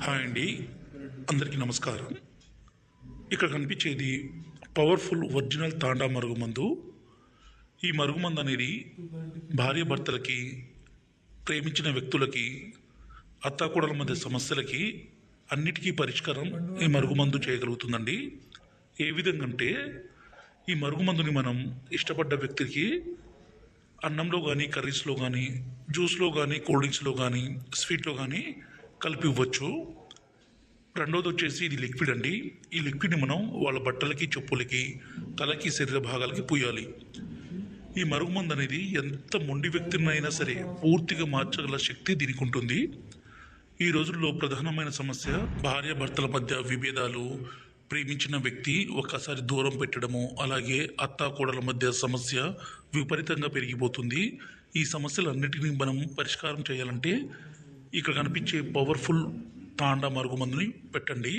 Hi అండి, అందరికీ నమస్కారం. ఇక్కడ కనిపించేది పవర్ఫుల్ ఒరిజినల్ తాండా మరుగుమందు. ఈ మరుగుమందు అనేది భార్య భర్తలకి, ప్రేమించిన వ్యక్తులకి, అత్తాకోడల మధ్య సమస్యలకి అన్నిటికీ పరిష్కారం ఈ మరుగుమందు చేయగలుగుతుందండి. ఏ విధంగా అంటే, ఈ మరుగుమందుని మనం ఇష్టపడ్డ వ్యక్తికి అన్నంలో కానీ, కర్రీస్లో కానీ, జ్యూస్లో కానీ, కూల్ డ్రింక్స్లో కానీ, స్వీట్లో కానీ కలిపి ఇవ్వచ్చు. రెండోది వచ్చేసి ఇది లిక్విడ్ అండి. ఈ లిక్విడ్ని మనం వాళ్ళ బట్టలకి, చెప్పులకి, తలకి, శరీర భాగాలకి పూయాలి. ఈ మరుగుమందు అనేది ఎంత మొండి వ్యక్తినైనా సరే పూర్తిగా మార్చగల శక్తి దీనికి ఉంటుంది. ఈ రోజుల్లో ప్రధానమైన సమస్య భార్య భర్తల మధ్య విభేదాలు, ప్రేమించిన వ్యక్తి ఒక్కసారి దూరం పెట్టడము, అలాగే అత్తాకోడల మధ్య సమస్య విపరీతంగా పెరిగిపోతుంది. ఈ సమస్యలన్నిటినీ మనం పరిష్కారం చేయాలంటే ఇక్కడ కనిపించే పవర్ఫుల్ తాండా మరుగుమందుని పెట్టండి.